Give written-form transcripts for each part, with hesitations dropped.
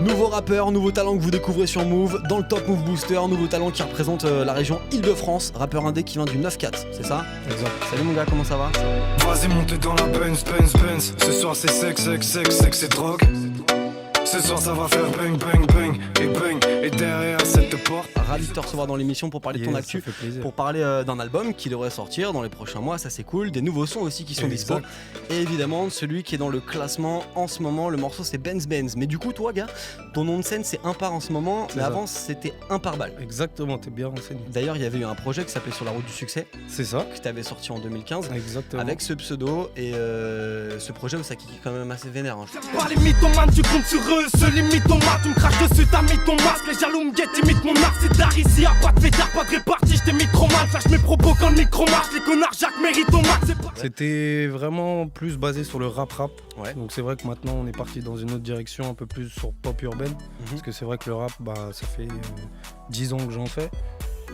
Nouveau rappeur, nouveau talent que vous découvrez sur Move, dans le Top Move Booster, nouveau talent qui représente la région Île-de-France, rappeur indé qui vient du 9-4, c'est ça? Exact. Salut mon gars, comment ça va? Vas-y montez dans la Benz. Ce soir c'est sexe et drogue. Ce soir ça va faire bang bang bang. Et derrière cette porte. Ravi de te recevoir dans l'émission pour parler de ton actu, pour parler d'un album qui devrait sortir dans les prochains mois, ça c'est cool, des nouveaux sons aussi qui sont dispo. Et évidemment celui qui est dans le classement en ce moment, le morceau c'est Benz. Mais du coup toi gars, ton nom de scène c'est Impar en ce moment, mais avant c'était Impar Bal. Exactement, t'es bien renseigné. D'ailleurs il y avait eu un projet qui s'appelait Sur la route du succès. C'est ça. Que t'avais sorti en 2015. Exactement. Avec ce pseudo et ce projet où ça kick quand même assez vénère. Hein. Par les mythomanes, tu comptes sur eux, seuls les mythomanes, tu me craches dessus, t'as mis ton masque, les jaloux me guettent, imitent mon art, c'est d'art ici, y'a pas de pétard, pas de répartie, j't'ai mis trop mal, flash mes propos quand le micro marche, les connards, Jacques mérite au max, C'était vraiment plus basé sur le rap. Ouais. Donc c'est vrai que maintenant on est parti dans une autre direction, un peu plus sur pop urbaine. Parce que c'est vrai que le rap, ça fait 10 ans que j'en fais.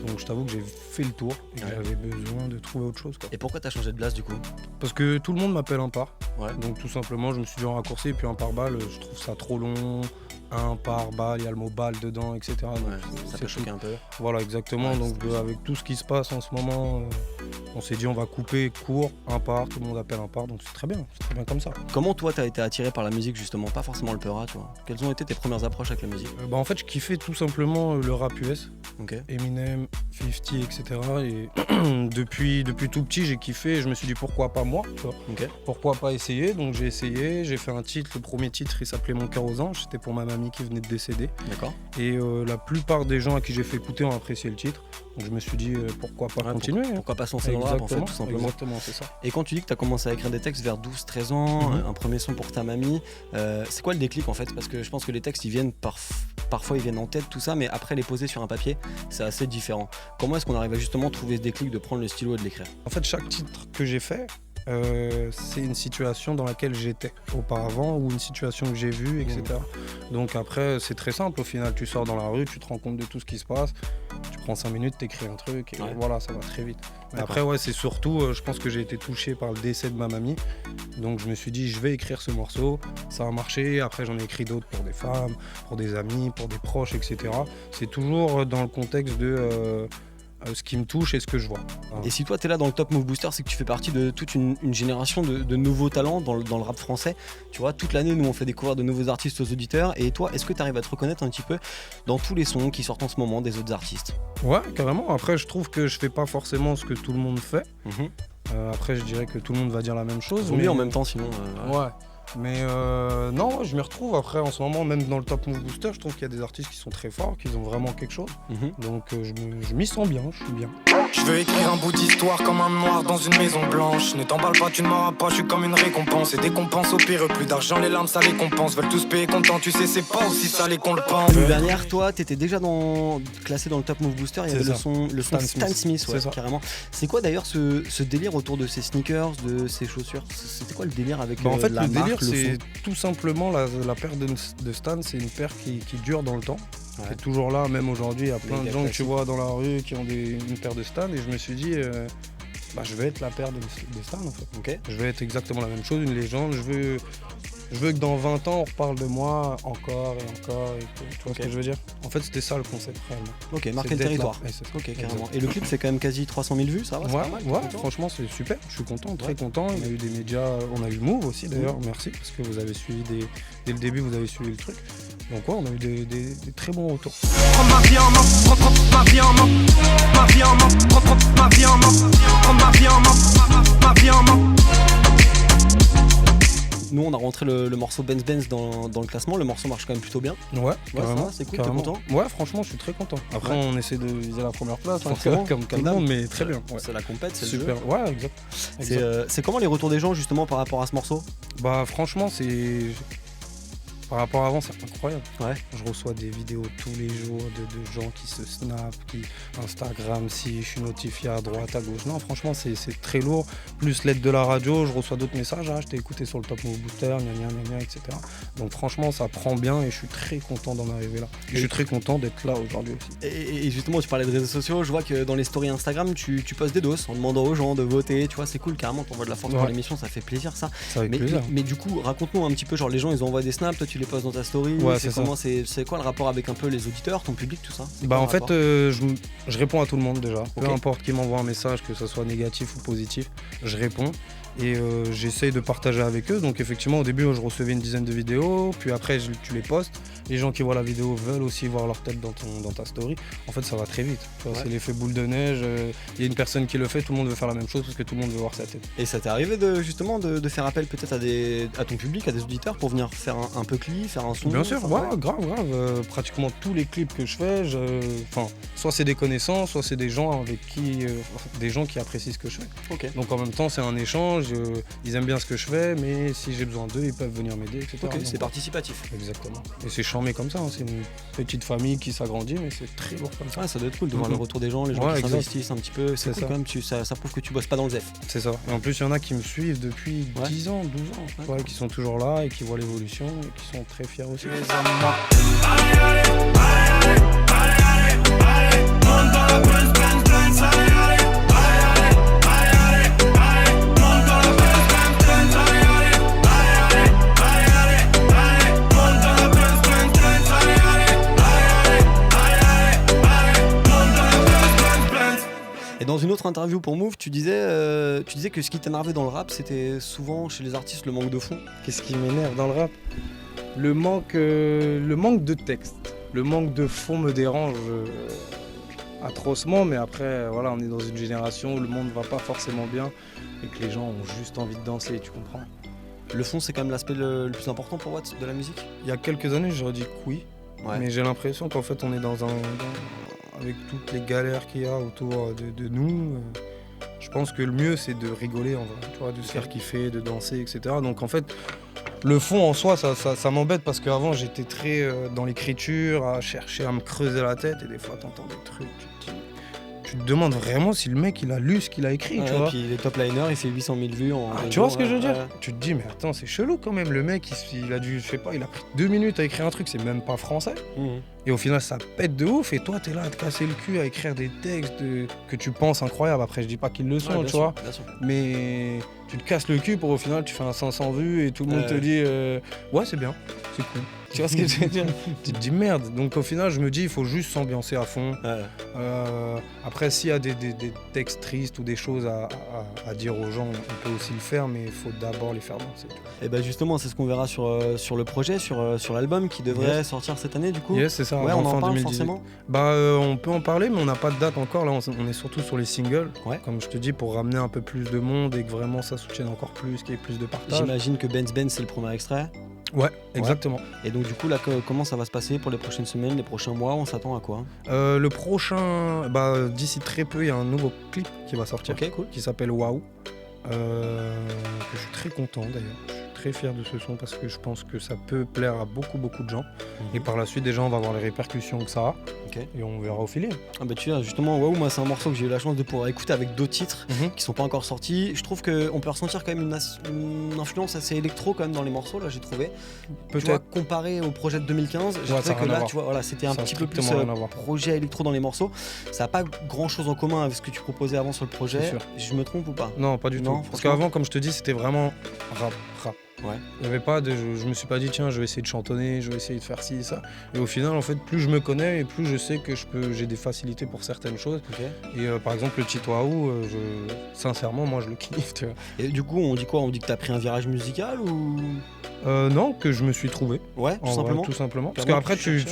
Donc je t'avoue que j'ai fait le tour et que j'avais besoin de trouver autre chose, quoi. Et pourquoi t'as changé de place du coup? Parce que tout le monde m'appelle Impar. Ouais. Donc tout simplement je me suis dit en raccourci, et puis Impar Bal, je trouve ça trop long. Impar Bal, il y a le mot balle dedans, etc. Donc, ça peut choquer un peu. Voilà, exactement. Ouais, donc avec tout ce qui se passe en ce moment, on s'est dit on va couper court, Impar, tout le monde appelle Impar, donc c'est très bien comme ça. Comment toi t'as été attiré par la musique justement, pas forcément le peura, tu vois? Quelles ont été tes premières approches avec la musique? En fait je kiffais tout simplement le rap US, Eminem, 50, etc. Et depuis tout petit j'ai kiffé et je me suis dit pourquoi pas moi, tu vois. Pourquoi pas essayer, donc j'ai essayé, j'ai fait un titre, le premier titre il s'appelait Mon cœur aux anges, c'était pour ma mamie qui venait de décéder. D'accord. Et la plupart des gens à qui j'ai fait écouter ont apprécié le titre, donc je me suis dit pourquoi pas continuer. Pourquoi pas se lancer dans le rap en fait, tout simplement. Exactement, c'est ça. Et quand tu dis que tu as commencé à écrire des textes vers 12-13 ans, un premier son pour ta mamie, c'est quoi le déclic en fait? Parce que je pense que les textes ils viennent parfois ils viennent en tête tout ça, mais après les poser sur un papier c'est assez différent. Comment est-ce qu'on arrive à justement trouver ce déclic de prendre le stylo et de l'écrire? En fait chaque titre que j'ai fait, c'est une situation dans laquelle j'étais auparavant ou une situation que j'ai vue, etc. Donc après c'est très simple, au final tu sors dans la rue, tu te rends compte de tout ce qui se passe, tu prends 5 minutes, t'écris un truc et voilà, ça va très vite. Mais après c'est surtout, je pense que j'ai été touché par le décès de ma mamie, donc je me suis dit je vais écrire ce morceau, ça a marché, après j'en ai écrit d'autres pour des femmes, pour des amis, pour des proches, etc. C'est toujours dans le contexte de ce qui me touche et ce que je vois. Et si toi t'es là dans le Top Move Booster, c'est que tu fais partie de toute une génération de nouveaux talents dans le rap français. Tu vois, toute l'année nous on fait découvrir de nouveaux artistes aux auditeurs. Et toi, est-ce que tu arrives à te reconnaître un petit peu dans tous les sons qui sortent en ce moment des autres artistes? Ouais, carrément. Après je trouve que je fais pas forcément ce que tout le monde fait. Après je dirais que tout le monde va dire la même chose. Mais en même temps sinon... Ouais. Mais non, je m'y retrouve. Après, en ce moment, même dans le Top Move Booster, je trouve qu'il y a des artistes qui sont très forts, qui ont vraiment quelque chose. Donc je m'y sens bien, je suis bien. Je veux écrire un bout d'histoire comme un noir dans une maison blanche. Ne t'emballe pas, tu ne m'auras pas, je suis comme une récompense. Et dès qu'on pense au pire, plus d'argent, les larmes ça les compense. Veulent tous payer content, tu sais, c'est pas aussi salé qu'on le pense. L'année dernière, toi, t'étais déjà classé dans le Top Move Booster. Il y avait le son Stan Smith, ouais, carrément. C'est quoi d'ailleurs ce délire autour de ces sneakers, de ces chaussures? C'était quoi le délire avec en fait, la le marque, délire, c'est tout simplement la paire de Stan, c'est une paire qui dure dans le temps. C'est toujours là, même aujourd'hui, il y a plein de gens que tu vois dans la rue qui ont une paire de Stan, et je me suis dit, je vais être la paire de Stan en fait. Je vais être exactement la même chose, une légende. Je veux que dans 20 ans on reparle de moi encore et encore, tu vois ce que je veux dire? En fait c'était ça le concept réellement. Ok, marquer le territoire. Carrément. Et le clip fait quand même quasi 300 000 vues, ça va? Ouais, franchement c'est super, je suis content, très content. Il y a eu des médias, on a eu Move aussi d'ailleurs, merci, parce que vous avez suivi dès le début, vous avez suivi le truc. Donc ouais, on a eu des très bons retours. Prends ma vie en main, prends ma vie en main, ma vie en main, prends ma vie en main, prends ma vie en main, ma vie en main. Nous on a rentré le morceau Benz dans le classement, le morceau marche quand même plutôt bien. Ouais, carrément, c'est cool, t'es content? Ouais, franchement je suis très content. Après on essaie de viser la première place, comme tout le monde, mais très bien. C'est la compète, c'est super. Le jeu. Ouais, exact. C'est comment les retours des gens justement par rapport à ce morceau? Franchement Par rapport à avant, c'est incroyable. Ouais. Je reçois des vidéos tous les jours de gens qui se snap, qui Instagram, si je suis notifié à droite, à gauche. Non, franchement, c'est très lourd. Plus l'aide de la radio, je reçois d'autres messages. Ah, je t'ai écouté sur le Top Move Booster, etc. Donc franchement, ça prend bien et je suis très content d'en arriver là. Et je suis très content d'être là aujourd'hui aussi. Et justement, tu parlais de réseaux sociaux. Je vois que dans les stories Instagram, tu postes des doses en demandant aux gens de voter. Tu vois, c'est cool, carrément. T'envoies de la force pour l'émission, ça fait plaisir, ça. Ça avec plaisir. Mais du coup, raconte-nous un petit peu, genre les gens, ils envoient des snaps, toi tu les postes dans ta story. Ouais, c'est quoi le rapport avec un peu les auditeurs, ton public, tout ça? Bah en fait, je réponds à tout le monde déjà. Okay. Peu importe qui m'envoie un message, que ce soit négatif ou positif, je réponds. Et j'essaye de partager avec eux. Donc effectivement, au début, je recevais une dizaine de vidéos, puis après, tu les postes. Les gens qui voient la vidéo veulent aussi voir leur tête dans ta story. En fait, ça va très vite. Ouais. C'est l'effet boule de neige. Il y a une personne qui le fait, tout le monde veut faire la même chose parce que tout le monde veut voir sa tête. Et ça t'est arrivé justement de faire appel peut-être à ton public, à des auditeurs pour venir faire un peu clip, faire un son? Bien sûr, ouais, grave. Pratiquement tous les clips que je fais, soit c'est des connaissances, soit c'est des gens qui apprécient ce que je fais. Okay. Donc en même temps, c'est un échange. Ils aiment bien ce que je fais, mais si j'ai besoin d'eux, ils peuvent venir m'aider, etc. Ok, c'est participatif. Exactement. Et c'est charmé comme ça, hein. C'est une petite famille qui s'agrandit, mais c'est très lourd comme ça. Ouais, ça doit être cool de voir le retour des gens, les gens qui s'investissent un petit peu. C'est cool ça. Quand même, ça prouve que tu bosses pas dans le zef. C'est ça. Et en plus, il y en a qui me suivent depuis 10 ans, 12 ans, qui sont toujours là et qui voient l'évolution et qui sont très fiers aussi. Et dans une autre interview pour Move, tu disais que ce qui t'énervait dans le rap, c'était souvent chez les artistes le manque de fond. Qu'est-ce qui m'énerve dans le rap ? Le manque de texte, le manque de fond me dérange atrocement, mais après, voilà, on est dans une génération où le monde va pas forcément bien et que les gens ont juste envie de danser, tu comprends ? Le fond, c'est quand même l'aspect le plus important pour Watt de la musique ? Il y a quelques années, j'aurais dit que oui, mais j'ai l'impression qu'en fait, on est avec toutes les galères qu'il y a autour de nous, je pense que le mieux c'est de rigoler en vrai, tu vois, de se faire kiffer, de danser, etc. Donc en fait, le fond en soi, ça m'embête parce qu'avant j'étais très dans l'écriture, à chercher à me creuser la tête et des fois t'entends des trucs, tu te demandes vraiment si le mec il a lu ce qu'il a écrit, tu vois. Et puis les top liners, il fait 800 000 vues en... tu vois ce que je veux dire ? Tu te dis mais attends, c'est chelou quand même, le mec il a dû, je sais pas, il a pris 2 minutes à écrire un truc, c'est même pas français. Et au final ça pète de ouf et toi t'es là à te casser le cul à écrire des textes que tu penses incroyables. Après je dis pas qu'ils le sont, tu vois, mais tu te casses le cul pour au final tu fais un 500 vues et tout le monde te dit ouais c'est bien, c'est cool. Tu vois ce que je veux dire ? Tu te dis merde. Donc au final je me dis il faut juste s'ambiancer à fond. Après s'il y a des textes tristes ou des choses à dire aux gens, on peut aussi le faire, mais il faut d'abord les faire danser. Et bah justement c'est ce qu'on verra sur le projet, sur l'album qui devrait sortir cette année du coup. Yes, c'est ça. Ouais, on en parle forcément. On peut en parler, mais on n'a pas de date encore. Là, on est surtout sur les singles, comme je te dis, pour ramener un peu plus de monde et que vraiment ça soutienne encore plus, qu'il y ait plus de partage. J'imagine que Benz c'est le premier extrait. Ouais, exactement. Et donc du coup là, comment ça va se passer pour les prochaines semaines, les prochains mois ? On s'attend à quoi ? Le prochain, d'ici très peu, il y a un nouveau clip qui va sortir, qui s'appelle Waouh, que je suis très content d'ailleurs. Très fier de ce son parce que je pense que ça peut plaire à beaucoup de gens. Et par la suite déjà on va voir les répercussions que ça a et on verra au filet. Ah bah tu vois justement Waouh, moi c'est un morceau que j'ai eu la chance de pouvoir écouter avec d'autres titres qui sont pas encore sortis. Je trouve qu'on peut ressentir quand même une influence assez électro quand même dans les morceaux là, j'ai trouvé. Peut-être comparé au projet de 2015, j'ai trouvé que là tu vois, voilà, c'était un petit peu plus projet électro dans les morceaux. Ça a pas grand chose en commun avec ce que tu proposais avant sur le projet. Je me trompe ou pas ? Non, pas du tout. Parce qu'avant comme je te dis c'était vraiment rap. Ouais. Il y avait pas je me suis pas dit tiens je vais essayer de chantonner, je vais essayer de faire ci et ça. Et au final en fait plus je me connais et plus je sais que j'ai des facilités pour certaines choses. Et par exemple le titre Waouh, sincèrement moi je le kiffe, tu vois. Et du coup on dit quoi ? On dit que t'as pris un virage musical ou non, que je me suis trouvé. Ouais, tout simplement. Parce qu'après tu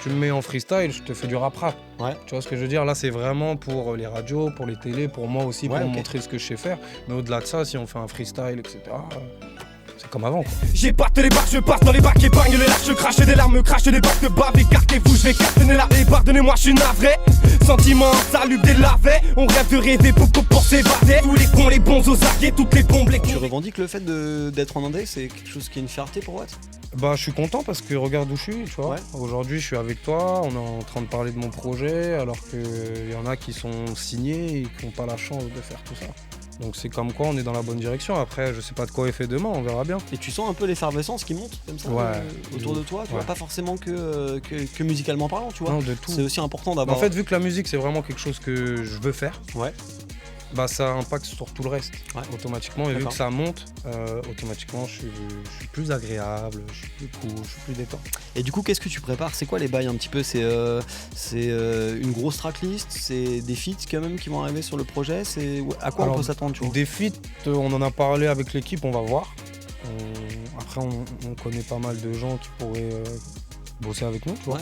me mets en freestyle, je te fais du rap. Ouais. Tu vois ce que je veux dire ? Là c'est vraiment pour les radios, pour les télés, pour moi aussi, pour montrer ce que je sais faire. Mais au-delà de ça, si on fait un freestyle, etc. C'est comme avant quoi. J'ai battu les barres, je passe dans les bacs et bagne les lâches, je crache des larmes, crache des bacs de bave, écartez-vous, je vais cartonner la haie, pardonnez-moi, je suis navré. Sentiment, salut des lavets, on rêve de rêver pour s'évader. Tous les cons, les bons aux aguets, toutes les bombes, les cons. Tu revendiques le fait d'être en Indé, c'est quelque chose qui est une fierté pour Watt ? Bah, je suis content parce que regarde où je suis, tu vois. Ouais. Aujourd'hui, je suis avec toi, on est en train de parler de mon projet, alors qu'il y en a qui sont signés et qui n'ont pas la chance de faire tout ça. Donc c'est comme quoi on est dans la bonne direction. Après, je sais pas de quoi est fait demain, on verra bien. Et tu sens un peu l'effervescence qui monte comme ça autour de toi, tu vois, pas forcément que musicalement parlant, tu vois. Non, de tout. C'est aussi important d'avoir. En fait, vu que la musique c'est vraiment quelque chose que je veux faire, ouais. Bah ça impacte sur tout le reste automatiquement. Et vu que ça monte, automatiquement je suis plus agréable, je suis plus cool, je suis plus détendu. Et du coup, qu'est-ce que tu prépares? C'est quoi les bails un petit peu? C'est une grosse tracklist? C'est des feats quand même qui vont arriver sur le projet? C'est à quoi on peut s'attendre, tu vois? Des feats, on en a parlé avec l'équipe, on va voir. Après, on connaît pas mal de gens qui pourraient bosser avec nous, tu vois.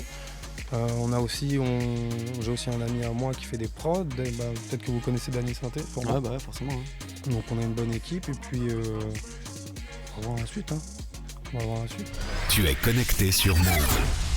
J'ai aussi un ami à moi qui fait des prods. Peut-être que vous connaissez Dany Synthé. Ouais, bah forcément. Hein. Donc on a une bonne équipe et puis on va voir la suite. On va voir la suite. Tu es connecté sur Move.